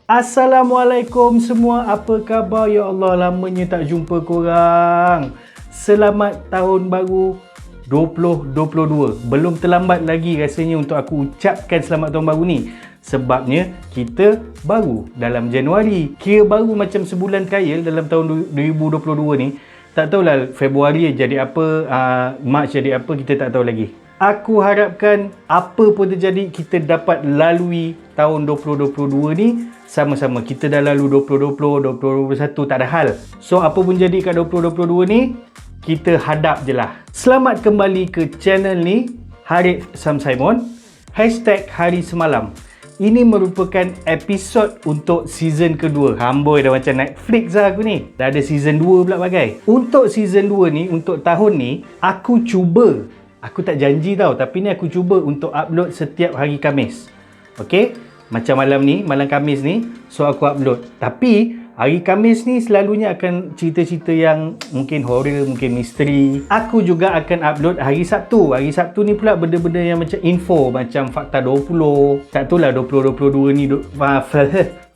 Assalamualaikum semua, apa khabar? Ya Allah, lamanya tak jumpa korang. Selamat tahun baru 2022. Belum terlambat lagi rasanya untuk aku ucapkan selamat tahun baru ni. Sebabnya kita baru dalam Januari. Kira baru macam sebulan trial dalam tahun 2022 ni. Tak tahulah Februari jadi apa, Mac jadi apa, kita tak tahu lagi. Aku harapkan apa pun terjadi, kita dapat lalui tahun 2022 ni sama-sama. Kita dah lalu 2020, 2021, tak ada hal. So apa pun jadi kat 2022 ni, kita hadap je lah. Selamat kembali ke channel ni, Harith Sam Simon, #Hari Semalam. Ini merupakan episod untuk season kedua. Amboi dah macam Netflix lah aku ni. Dah ada season 2 pula bagai. Untuk season 2 ni, untuk tahun ni, aku cuba. Aku tak janji tau, tapi ni aku cuba untuk upload setiap hari Khamis. Okay? Macam malam ni, malam Khamis ni, so aku upload. Tapi, hari Khamis ni selalunya akan cerita-cerita yang mungkin horror, mungkin misteri. Aku juga akan upload hari Sabtu. Hari Sabtu ni pula benda-benda yang macam info, macam Fakta 20. Tak tahulah 2022 ni,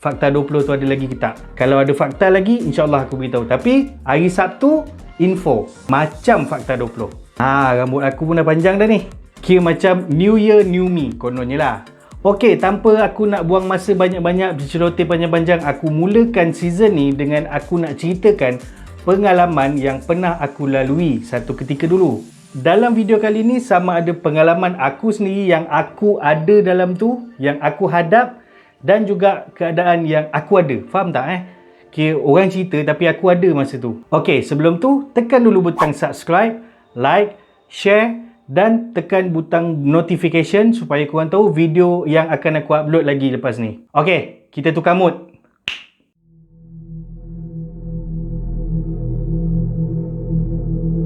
Fakta 20 tu ada lagi ke tak. Kalau ada fakta lagi, insyaAllah aku beritahu. Tapi, hari Sabtu, info. Macam Fakta 20. Rambut aku pun dah panjang dah ni. Kira macam New Year, New Me kononnya lah. Okey, tanpa aku nak buang masa banyak-banyak berceloteh panjang-panjang, aku mulakan season ni dengan aku nak ceritakan pengalaman yang pernah aku lalui satu ketika dulu. Dalam video kali ni sama ada pengalaman aku sendiri yang aku ada dalam tu, yang aku hadap, dan juga keadaan yang aku ada. Faham tak Kira orang cerita tapi aku ada masa tu. Okey, sebelum tu tekan dulu butang subscribe, like, share dan tekan butang notification supaya korang tahu video yang akan aku upload lagi lepas ni. Okey, kita tukar mood.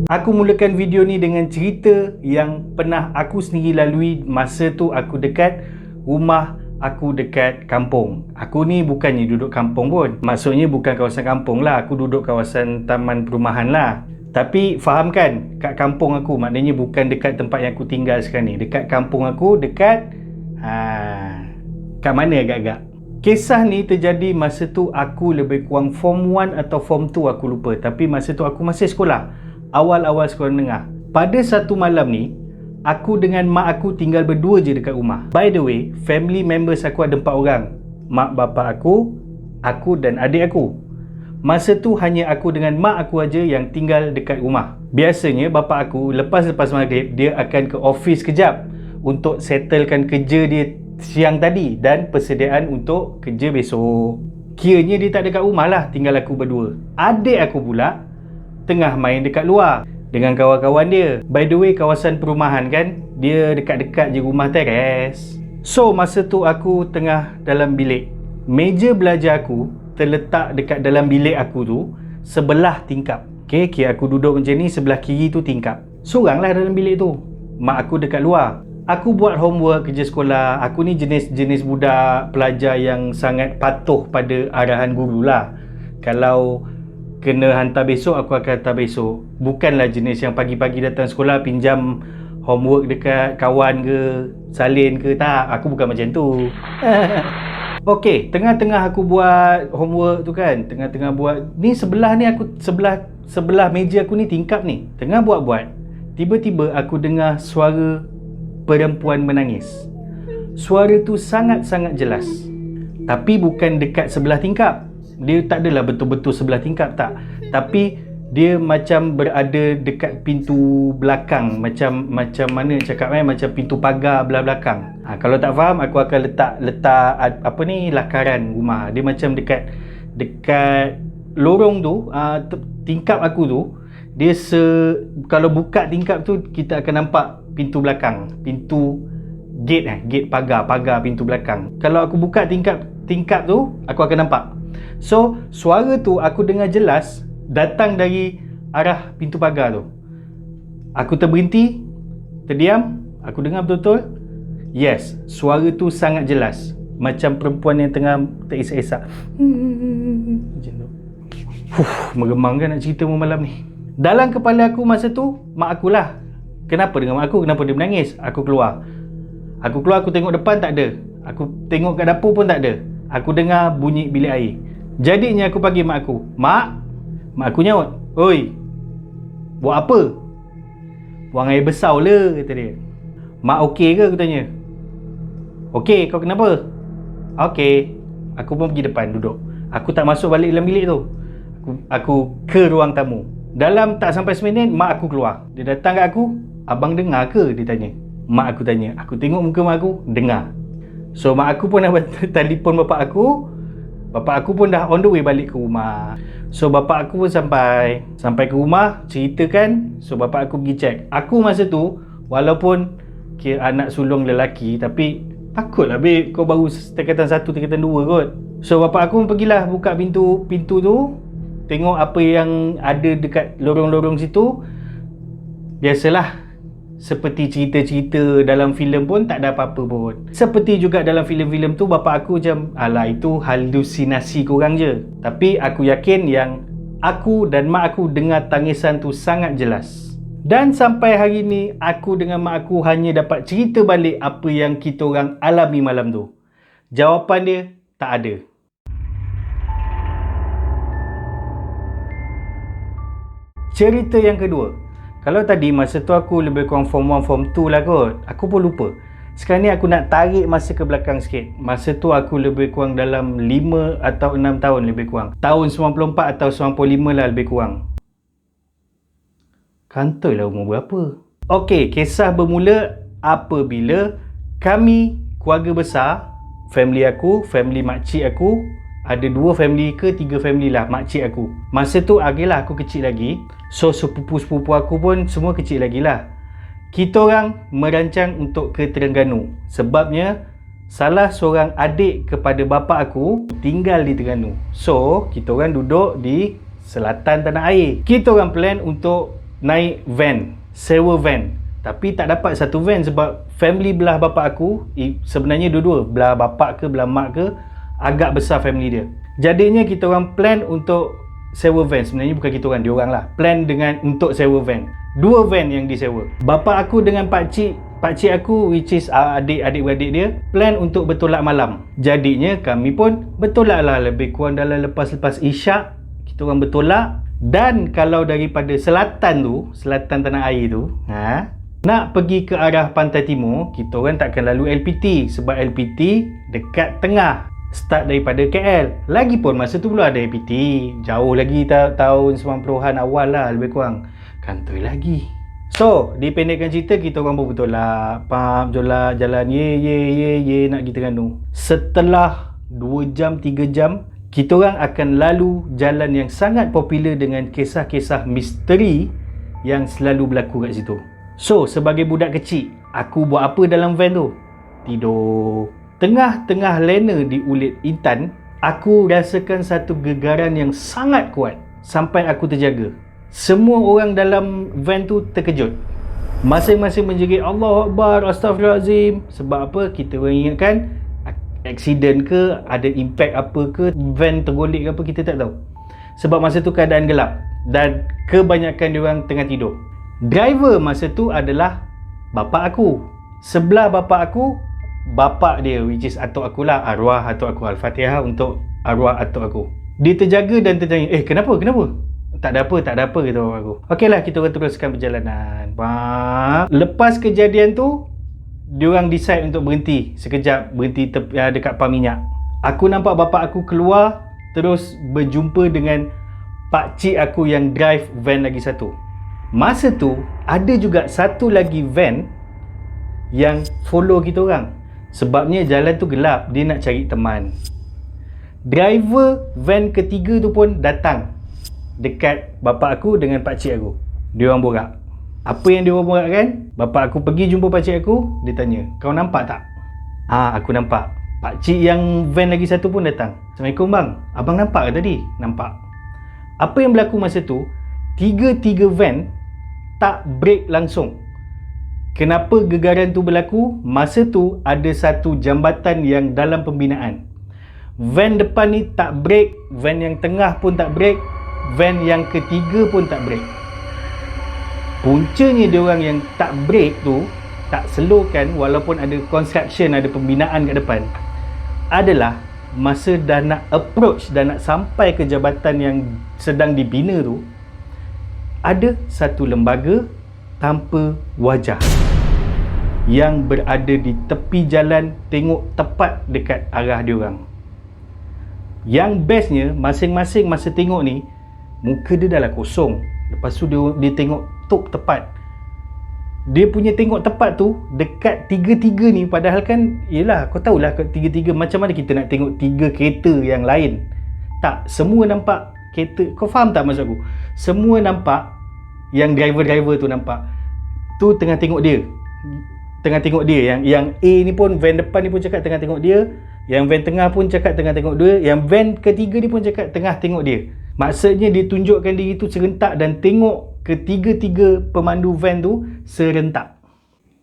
Aku mulakan video ni dengan cerita yang pernah aku sendiri lalui masa tu aku dekat rumah aku dekat kampung. Aku ni bukannya duduk kampung pun. Maksudnya bukan kawasan kampung lah. Aku duduk kawasan taman perumahan lah. Tapi faham kan, kat kampung aku, maknanya bukan dekat tempat yang aku tinggal sekarang ni. Dekat kampung aku, dekat kat mana agak-agak. Kisah ni terjadi masa tu aku lebih kurang form 1 atau form 2, aku lupa. Tapi masa tu aku masih sekolah, awal-awal sekolah menengah. Pada satu malam ni, aku dengan mak aku tinggal berdua je dekat rumah. By the way, family members aku ada 4 orang. Mak bapak aku dan adik aku. Masa tu hanya aku dengan mak aku aja yang tinggal dekat rumah. Biasanya bapak aku lepas maghrib dia akan ke office kejap untuk settlekan kerja dia siang tadi dan persediaan untuk kerja besok. Kiranya dia tak dekat rumah lah, tinggal aku berdua. Adik aku pula tengah main dekat luar dengan kawan-kawan dia. By the way, kawasan perumahan kan, dia dekat-dekat je rumah teres. So masa tu aku tengah dalam bilik. Meja belajar aku terletak dekat dalam bilik aku tu sebelah tingkap. Okay, kira aku duduk macam ni, sebelah kiri tu tingkap. Sorang lah dalam bilik tu. Mak aku dekat luar. Aku buat homework, kerja sekolah. Aku ni jenis budak pelajar yang sangat patuh pada arahan guru lah. Kalau kena hantar besok, aku akan hantar besok. Bukanlah jenis yang pagi-pagi datang sekolah pinjam homework dekat kawan ke, salin ke. Tak, aku bukan macam tu. Okey, tengah-tengah aku buat homework tu kan, tengah-tengah buat ni, sebelah ni aku sebelah meja aku ni tingkap ni. Tengah buat-buat, tiba-tiba aku dengar suara perempuan menangis. Suara tu sangat-sangat jelas. Tapi bukan dekat sebelah tingkap. Dia tak adalah betul-betul sebelah tingkap, tak. Tapi dia macam berada dekat pintu belakang, macam mana cakap macam pintu pagar belah belakang. Kalau tak faham, aku akan letak apa ni, lakaran rumah. Dia macam dekat lorong tu, tingkap aku tu, dia kalau buka tingkap tu kita akan nampak pintu belakang, pintu gate pagar pintu belakang. Kalau aku buka tingkap tu, aku akan nampak. So suara tu aku dengar jelas datang dari arah pintu pagar tu. Aku terberhenti, terdiam, aku dengar betul-betul. Yes, suara tu sangat jelas. Macam perempuan yang tengah terisak-isak. Macam tu. Meremang kan nak cerita malam ni. Dalam kepala aku masa tu, mak akulah. Kenapa dengan mak aku? Kenapa dia menangis? Aku keluar, aku tengok depan tak ada. Aku tengok kat dapur pun tak ada. aku dengar bunyi bilik air. Jadinya aku panggil mak aku. Mak aku nyaut. Oi, buat apa? Buang air besar le, kata dia. Mak okey ke, aku tanya. Okey, kau kenapa? Okey. Aku pun pergi depan duduk. Aku tak masuk balik dalam bilik tu. Aku ke ruang tamu. Dalam tak sampai seminit, mak aku keluar. Dia datang kat aku. Abang dengar ke? Dia tanya. Mak aku tanya. Aku tengok muka mak aku, dengar. So mak aku pun dah telefon bapak aku. Bapak aku pun dah on the way balik ke rumah. So bapak aku pun sampai ke rumah, ceritakan. So bapak aku pergi check. Aku masa tu, walaupun kira anak sulung lelaki, tapi takut lah babe, kau baru tingkatan 1, tingkatan 2 kot. So bapak aku pergilah buka pintu tu, tengok apa yang ada dekat lorong-lorong situ. Biasalah, seperti cerita-cerita dalam filem pun tak ada apa-apa pun. Seperti juga dalam filem-filem tu, bapak aku macam, alah itu halusinasi korang je. Tapi aku yakin yang aku dan mak aku dengar tangisan tu sangat jelas. Dan sampai hari ni, aku dengan mak aku hanya dapat cerita balik apa yang kita orang alami malam tu. Jawapan dia, tak ada. Cerita yang kedua. Kalau tadi masa tu aku lebih kurang form 1, form 2 lah kot. Aku pun lupa. Sekarang ni aku nak tarik masa ke belakang sikit. Masa tu aku lebih kurang dalam 5 atau 6 tahun lebih kurang. Tahun 94 atau 95 lah lebih kurang. Kantoi lah umur berapa. Okey, kisah bermula apabila kami, keluarga besar, family aku, family makcik aku, ada 2 family ke 3 family lah makcik aku. Masa tu agilah aku kecil lagi. So sepupu-sepupu aku pun semua kecil lagi lah. Kita orang merancang untuk ke Terengganu. Sebabnya salah seorang adik kepada bapa aku tinggal di Terengganu. So kita orang duduk di selatan tanah air. Kita orang plan untuk naik van, sewa van. Tapi tak dapat satu van sebab family belah bapa aku, sebenarnya dua-dua, belah bapa ke belah mak ke, agak besar family dia. Jadinya kita orang plan untuk sewa van. Sebenarnya bukan kita orang, dia orang lah plan dengan untuk sewa van. 2 van yang disewa. Bapa aku dengan pakcik aku, which is adik-beradik dia, plan untuk bertolak malam. Jadinya kami pun bertolak lah lebih kurang dalam lepas isyak. Kita orang bertolak. Dan kalau daripada selatan tanah air tu, nak pergi ke arah pantai timur, kita orang takkan lalu LPT. Sebab LPT dekat tengah, start daripada KL. Lagipun masa tu belum ada LPT, jauh lagi tahun 90-an awal lah lebih kurang. Kantoi lagi. So dipendekkan cerita, kita orang pun bertolak, jalan ye nak pergi Terengganu. Setelah 2 jam 3 jam, kita orang akan lalu jalan yang sangat popular dengan kisah-kisah misteri yang selalu berlaku kat situ. So sebagai budak kecil, aku buat apa dalam van tu? Tidur. Tengah-tengah lena di Ulit Intan, aku rasakan satu gegaran yang sangat kuat sampai aku terjaga. Semua orang dalam van tu terkejut. Masing-masing menjerit Allahu Akbar, Astaghfirullahalazim. Sebab apa? Kita orang ingatkan accident ke, ada impact apa ke, van tergolek ke apa, kita tak tahu. Sebab masa tu keadaan gelap dan kebanyakan diorang tengah tidur. Driver masa tu adalah bapa aku. Sebelah bapa aku, bapa dia, which is atuk aku lah, arwah atuk aku. Al-Fatihah untuk arwah atuk aku. Dia terjaga dan tertanya, kenapa? Tak ada apa kata bapa aku. Okeylah, kita orang teruskan perjalanan. Lepas kejadian tu, diorang decide untuk berhenti sekejap, berhenti dekat pam minyak. Aku nampak bapa aku keluar, terus berjumpa dengan pakcik aku yang drive van lagi satu. Masa tu ada juga satu lagi van yang follow kita orang. Sebabnya jalan tu gelap, dia nak cari teman. Driver van ketiga tu pun datang dekat bapa aku dengan pakcik aku. Diorang borak. Apa yang diorang borak kan? Bapa aku pergi jumpa pakcik aku, dia tanya, kau nampak tak? Aku nampak. Pakcik yang van lagi satu pun datang. Assalamualaikum bang, abang nampak ke tadi? Nampak. Apa yang berlaku masa tu, tiga van tak break langsung. Kenapa gegaran tu berlaku? Masa tu ada satu jambatan yang dalam pembinaan. Van depan ni tak break, van yang tengah pun tak break, van yang ketiga pun tak break. Puncanya diorang yang tak break tu, tak slowkan walaupun ada construction, ada pembinaan kat depan, adalah masa dah nak approach, dah nak sampai ke jabatan yang sedang dibina tu, ada satu lembaga tanpa wajah yang berada di tepi jalan, tengok tepat dekat arah diorang. Yang bestnya, masing-masing masa tengok ni, muka dia dah lah kosong. Lepas tu dia tengok tok tepat. Dia punya tengok tepat tu dekat tiga-tiga ni, padahal kan yelah, kau tahulah tiga-tiga macam mana kita nak tengok tiga kereta yang lain. Tak, semua nampak kereta. Kau faham tak maksud aku? Semua nampak, yang driver-driver tu nampak. Tu tengah tengok dia. Tengah tengok dia. Yang A ni pun, van depan ni pun cakap tengah tengok dia. Yang van tengah pun cakap tengah tengok dia. Yang van ketiga ni pun cakap tengah tengok dia. Maksudnya dia tunjukkan diri tu serentak dan tengok ketiga-tiga pemandu van tu serentak.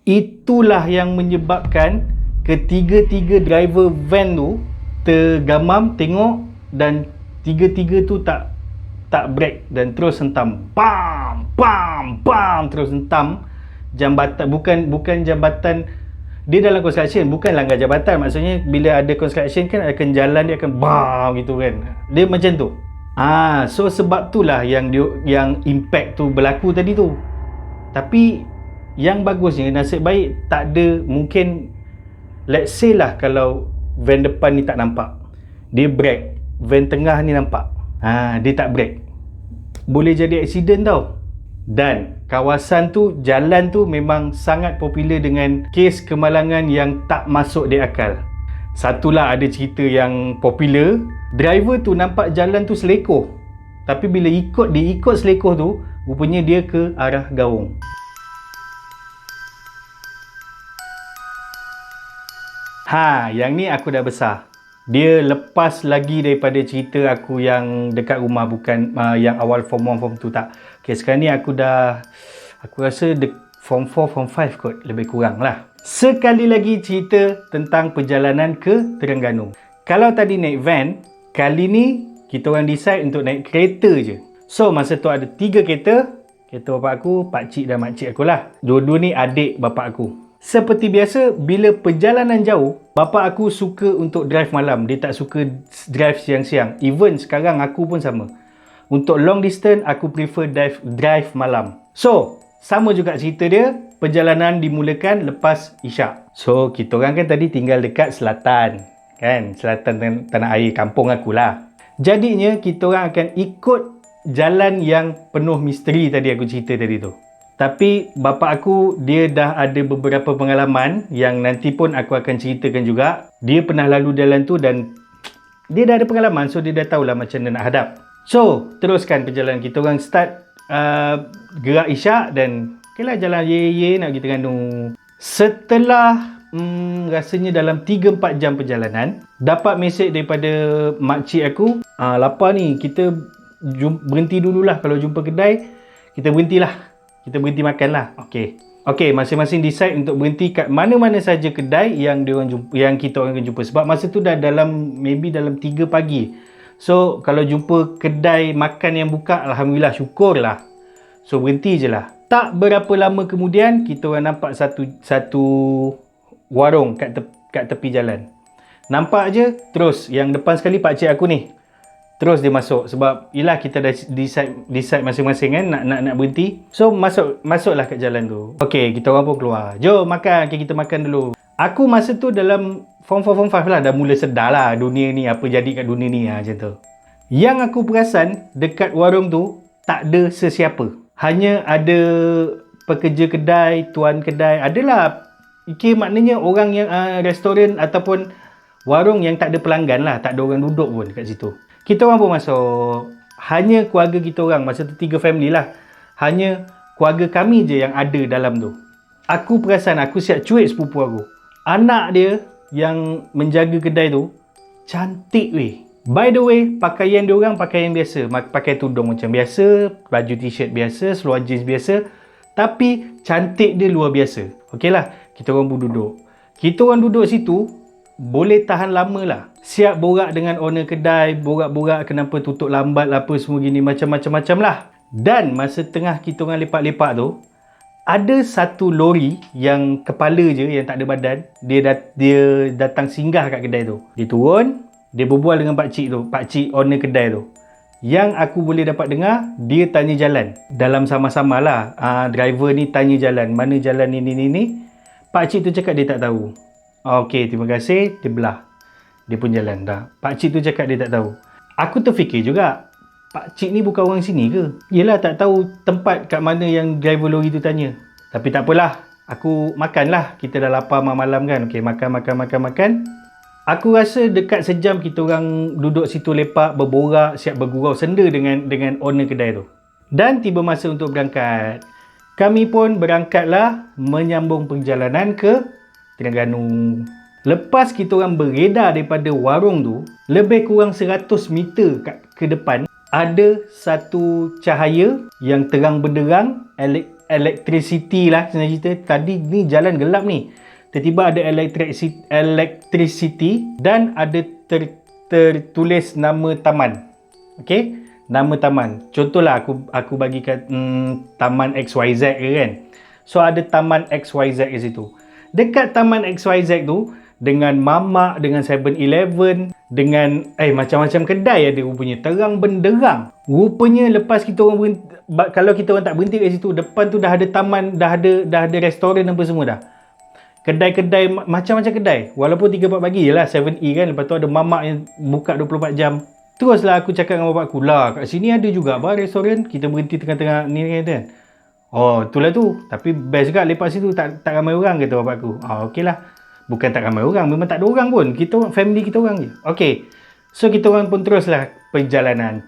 Itulah yang menyebabkan ketiga-tiga driver van tu tergamam tengok dan tiga-tiga tu tak break dan terus hentam. Bam, bam, bam, terus hentam jambatan. Bukan jambatan, dia dalam construction, bukan langgar jabatan. Maksudnya bila ada construction kan akan jalan dia akan bam gitu kan. Dia macam tu. So sebab itulah yang impact tu berlaku tadi tu. Tapi yang bagusnya, nasib baik tak ada, mungkin let's say lah kalau van depan ni tak nampak, dia break, van tengah ni nampak, dia tak break, boleh jadi accident tau. Dan kawasan tu, jalan tu memang sangat popular dengan kes kemalangan yang tak masuk di akal. Satulah ada cerita yang popular, driver tu nampak jalan tu selekoh, tapi bila dia ikut selekoh tu, rupanya dia ke arah gaung. Yang ni aku dah besar. Dia lepas lagi daripada cerita aku yang dekat rumah, bukan yang awal form 1 form 2 tak. Okay, sekarang ni aku rasa form 4 form 5 kot, lebih kurang lah. Sekali lagi cerita tentang perjalanan ke Terengganu. Kalau tadi naik van, kali ni kita orang decide untuk naik kereta je. So masa tu ada 3 kereta. Kereta bapak aku, pakcik dan makcik aku lah. Dua-dua ni adik bapak aku. Seperti biasa, bila perjalanan jauh, bapak aku suka untuk drive malam. Dia tak suka drive siang-siang. Even sekarang aku pun sama. Untuk long distance, aku prefer drive malam. So, sama juga cerita dia, perjalanan dimulakan lepas isyak. So, kita orang kan tadi tinggal dekat selatan. Kan? Selatan tanah air, kampung aku lah. Jadinya, kita orang akan ikut jalan yang penuh misteri tadi aku cerita tadi tu. Tapi, bapak aku, dia dah ada beberapa pengalaman yang nanti pun aku akan ceritakan juga. Dia pernah lalu jalan tu dan dia dah ada pengalaman, so dia dah tahulah macam mana nak hadap. So, teruskan perjalanan. Kita orang start gerak isyak dan okeylah jalan ye nak pergi Terengganu. Setelah rasanya dalam 3-4 jam perjalanan, dapat mesej daripada makcik aku, lapar ni, kita berhenti dululah. Kalau jumpa kedai, kita berhentilah. Kita berhenti makan lah. Okey, masing-masing decide untuk berhenti kat mana-mana saja kedai yang kita orang akan jumpa. Sebab masa tu dah maybe dalam 3 pagi. So, kalau jumpa kedai makan yang buka, alhamdulillah, syukurlah. So, berhenti je lah. Tak berapa lama kemudian, kita orang nampak satu warung kat tepi jalan. Nampak je, terus yang depan sekali pakcik aku ni. Terus dia masuk sebab yelah kita dah decide masing-masing kan nak berhenti. So, masuklah kat jalan tu. Okey, kita orang pun keluar. Jom makan, kita makan dulu. Aku masa tu dalam form 4, form 5 lah, dah mula sedar lah dunia ni, apa jadi kat dunia ni macam tu. Yang aku perasan, dekat warung tu tak ada sesiapa. Hanya ada pekerja kedai, tuan kedai, adalah maknanya orang yang restoran ataupun warung yang tak ada pelanggan lah, tak ada orang duduk pun kat situ. Kita orang pun masuk. Hanya keluarga kita orang, masa tu 3 family lah. Hanya keluarga kami je yang ada dalam tu. Aku perasan, aku siap cuit sepupu aku. Anak dia yang menjaga kedai tu cantik weh. By the way, pakaian dia orang pakaian biasa, pakai tudung macam biasa, baju t-shirt biasa, seluar jeans biasa, tapi cantik dia luar biasa. Okeylah, kita orang pun duduk. Kita orang duduk situ boleh tahan lama lah. Siap borak dengan owner kedai, borak-borak kenapa tutup lambat lah, apa semua gini, macam-macam lah. Dan masa tengah kita orang lepak-lepak tu, ada satu lori yang kepala je, yang tak ada badan, dia datang singgah kat kedai tu. Dia turun, Dia berbual dengan pakcik tu, pakcik owner kedai tu. Yang aku boleh dapat dengar, dia tanya jalan. Dalam sama-sama lah, driver ni tanya jalan. Mana jalan ni. Pakcik tu cakap dia tak tahu. Okey, terima kasih. Dia belah. Dia pun jalan dah. Pakcik tu cakap dia tak tahu. Aku terfikir juga, pakcik ni bukan orang sini ke? Yelah, tak tahu tempat kat mana yang driver lori tu tanya. Tapi tak apalah. Aku makan lah. Kita dah lapar malam kan. Okey, makan. Aku rasa dekat sejam kita orang duduk situ lepak, berborak, siap bergurau senda dengan owner kedai tu. Dan tiba masa untuk berangkat. Kami pun berangkatlah menyambung perjalanan ke Terengganu. Lepas kita orang beredar daripada warung tu, lebih kurang 100 meter ke depan, ada satu cahaya yang terang benderang, electricity lah senang cerita. Tadi ni jalan gelap ni. Tiba-tiba ada electricity dan ada tertulis nama taman. Okey, nama taman. Contohlah aku bagi kat taman XYZ ke kan. So ada taman XYZ di situ. Dekat taman XYZ tu dengan mamak, dengan 7-Eleven, dengan macam-macam kedai ada rupanya, terang benderang. Rupanya lepas kita orang berhenti, kalau kita orang tak berhenti kat situ, depan tu dah ada taman, dah ada restoran apa semua dah. Kedai-kedai, macam-macam kedai. Walaupun 3-4 pagi je lah, 7E kan. Lepas tu ada mamak yang buka 24 jam. Teruslah aku cakap dengan bapak aku, lah kat sini ada juga restoran. Kita berhenti tengah-tengah ni kan. Oh, itulah tu. Tapi best juga lepas situ, tak ramai orang kata bapak aku. Okey lah. Bukan tak ramai orang, memang tak ada orang pun. Kita family kita orang je. Okey. So kita orang pun teruskan perjalanan.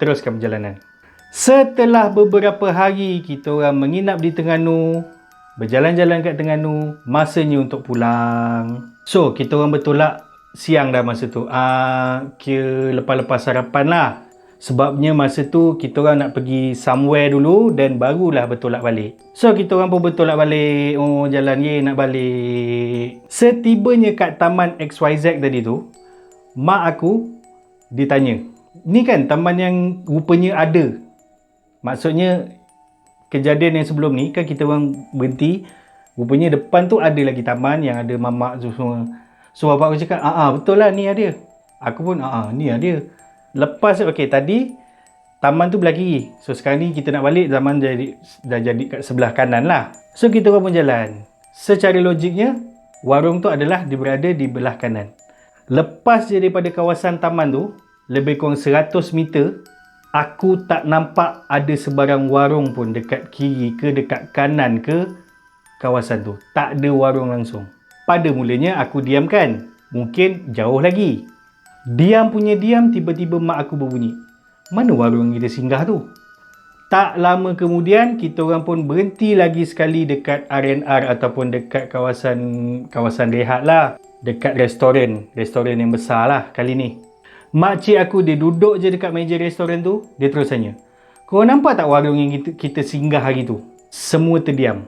Setelah beberapa hari kita orang menginap di Terengganu, berjalan-jalan kat Terengganu, masanya untuk pulang. So, kita orang bertolak siang dah masa tu. Kira lepas-lepas sarapan lah. Sebabnya masa tu kita orang nak pergi somewhere dulu dan barulah bertolak balik. So, kita orang pun bertolak balik. Oh, jalan nak balik. Setibanya kat taman XYZ tadi tu, mak aku ditanya, ni kan taman yang rupanya ada. Maksudnya, kejadian yang sebelum ni kan kita orang berhenti, rupanya depan tu ada lagi taman yang ada mamak tu semua. So bapak aku cakap, betul lah ni ada. Aku pun ni ada. Lepas tadi taman tu belah kiri. So sekarang ni kita nak balik, taman dah jadi kat sebelah kanan lah. So kita orang pun jalan. Secara logiknya warung tu adalah berada di belah kanan. Lepas je daripada kawasan taman tu, lebih kurang 100 meter, aku tak nampak ada sebarang warung pun dekat kiri ke dekat kanan ke kawasan tu. Tak ada warung langsung. Pada mulanya aku diamkan. Mungkin jauh lagi. Diam punya diam, tiba-tiba mak aku berbunyi, mana warung kita singgah tu? Tak lama kemudian kita orang pun berhenti lagi sekali dekat R&R ataupun dekat kawasan rehat lah. Dekat restoran yang besar lah kali ni. Makcik aku dia duduk je dekat meja restoran tu. Dia terus tanya, kau nampak tak warung yang kita singgah hari tu? Semua terdiam.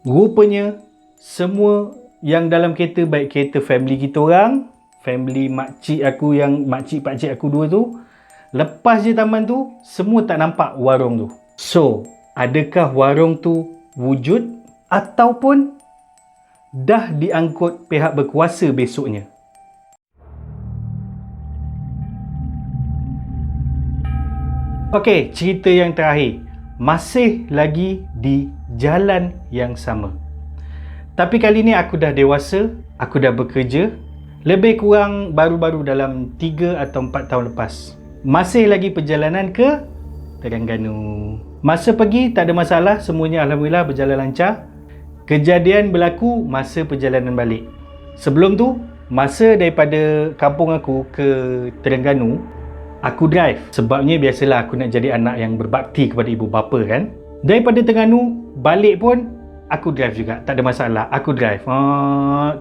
Rupanya semua yang dalam kereta, baik kereta family kita orang, family makcik aku yang makcik-pakcik aku dua tu, lepas je taman tu, semua tak nampak warung tu. So, adakah warung tu wujud ataupun dah diangkut pihak berkuasa besoknya? Okey, cerita yang terakhir. Masih lagi di jalan yang sama. Tapi kali ni aku dah dewasa, aku dah bekerja. Lebih kurang baru-baru dalam 3 atau 4 tahun lepas. Masih lagi perjalanan ke Terengganu. Masa pergi tak ada masalah, semuanya alhamdulillah berjalan lancar. Kejadian berlaku masa perjalanan balik. Sebelum tu, masa daripada kampung aku ke Terengganu, aku drive. Sebabnya biasalah aku nak jadi anak yang berbakti kepada ibu bapa kan. Daripada Terengganu balik pun aku drive juga, tak ada masalah. Aku drive.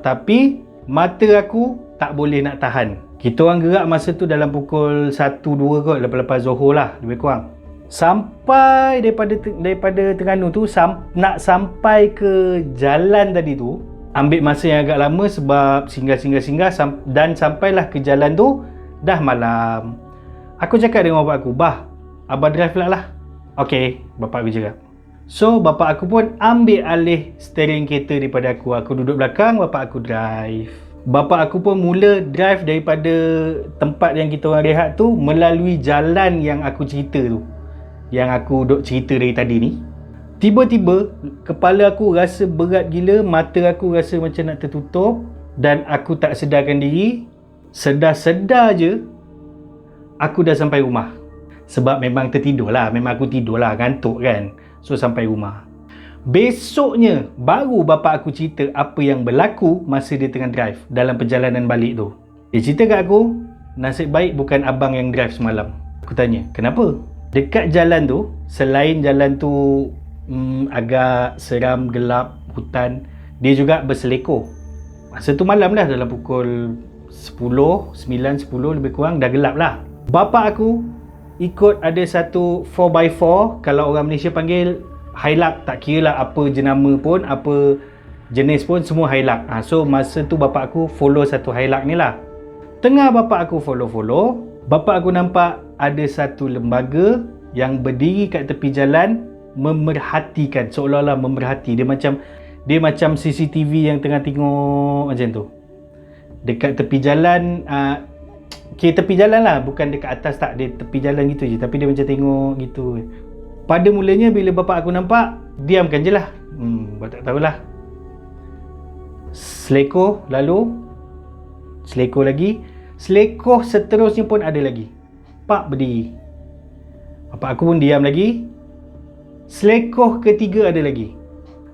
Tapi mata aku tak boleh nak tahan. Kita orang gerak masa tu dalam pukul 1-2 kot, lepas-lepas Zohor lah lebih kurang. Sampai daripada Terengganu tu nak sampai ke jalan tadi tu ambil masa yang agak lama sebab singgah dan sampailah ke jalan tu dah malam. Aku cakap dengan bapak aku, abang drive pula lah. Okey, bapak aku cakap. So, bapak aku pun ambil alih steering kereta daripada aku. Aku duduk belakang, bapak aku drive. Bapa aku pun mula drive daripada tempat yang kita orang rehat tu melalui jalan yang aku cerita tu, yang aku duk cerita dari tadi ni. Tiba-tiba kepala aku rasa berat gila, mata aku rasa macam nak tertutup dan aku tak sedarkan diri. Sedar-sedar je aku dah sampai rumah. Sebab memang tertidur lah, memang aku tidur lah, ngantuk kan. So sampai rumah. Besoknya baru bapa aku cerita apa yang berlaku masa dia tengah drive dalam perjalanan balik tu. Dia cerita kat aku, nasib baik bukan abang yang drive semalam. Aku tanya, kenapa? Dekat jalan tu, selain jalan tu agak seram, gelap, hutan, dia juga berselekor. Masa tu malam dah, dalam pukul 9, 10 lebih kurang, dah gelap lah. Bapa aku ikut ada satu 4x4, kalau orang Malaysia panggil Hilux, tak kira lah apa jenama pun, apa jenis pun, semua Hilux. So masa tu bapa aku follow satu Hilux ni lah. Tengah bapa aku follow, bapa aku nampak ada satu lembaga yang berdiri kat tepi jalan memerhatikan, seolah-olah memerhati. Dia macam CCTV yang tengah tengok macam tu. Dekat tepi jalan, tepi jalan lah, bukan dekat atas tak, dia tepi jalan gitu je, tapi dia macam tengok gitu. Pada mulanya bila bapa aku nampak, diamkan je lah. Tak tahulah. Selekor lalu, selekor lagi, selekor seterusnya pun ada lagi. Pak berdiri. Bapa aku pun diam lagi. Selekor ketiga ada lagi.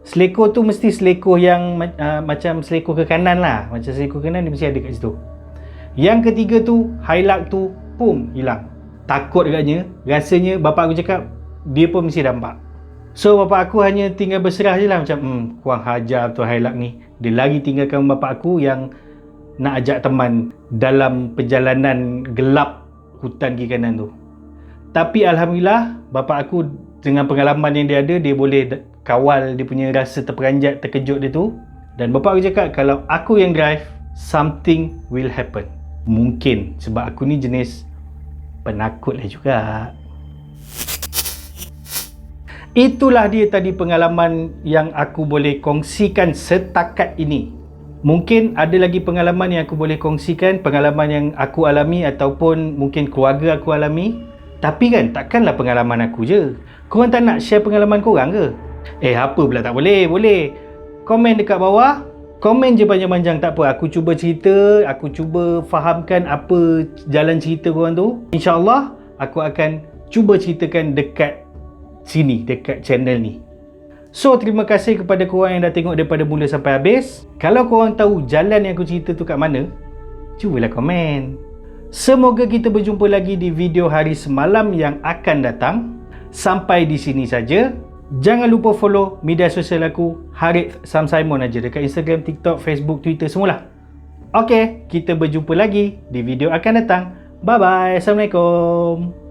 Selekor tu mesti selekor yang macam selekor ke kanan lah. Macam selekor kanan dia mesti ada kat situ. Yang ketiga tu, Hilux tu, pum, hilang. Takut agaknya. Rasanya bapa aku cakap, dia pun mesti nampak. So bapa aku hanya tinggal berserah je lah, macam kurang hajar betul Hilux ni. Dia lagi tinggalkan bapa aku yang nak ajak teman dalam perjalanan gelap hutan kiri kanan tu. Tapi Alhamdulillah, bapa aku dengan pengalaman yang dia ada, dia boleh kawal dia punya rasa terperanjat, terkejut dia tu. Dan bapa aku cakap, kalau aku yang drive, something will happen. Mungkin sebab aku ni jenis penakut lah juga. Itulah dia tadi pengalaman yang aku boleh kongsikan setakat ini. Mungkin ada lagi pengalaman yang aku boleh kongsikan, pengalaman yang aku alami ataupun mungkin keluarga aku alami. Tapi kan takkanlah pengalaman aku je. Korang tak nak share pengalaman korang ke? Apa pula tak boleh? Boleh. Komen dekat bawah. Komen je panjang-panjang, tak apa. Aku cuba cerita, aku cuba fahamkan apa jalan cerita korang tu. InsyaAllah aku akan cuba ceritakan dekat sini, dekat channel ni. So, terima kasih kepada korang yang dah tengok daripada mula sampai habis. Kalau korang tahu jalan yang aku cerita tu kat mana, cubalah komen. Semoga kita berjumpa lagi di video hari semalam yang akan datang. Sampai di sini saja. Jangan lupa follow media sosial aku, Harith Sam Simon aja, dekat Instagram, TikTok, Facebook, Twitter, semualah. Okay, kita berjumpa lagi di video akan datang. Bye bye. Assalamualaikum.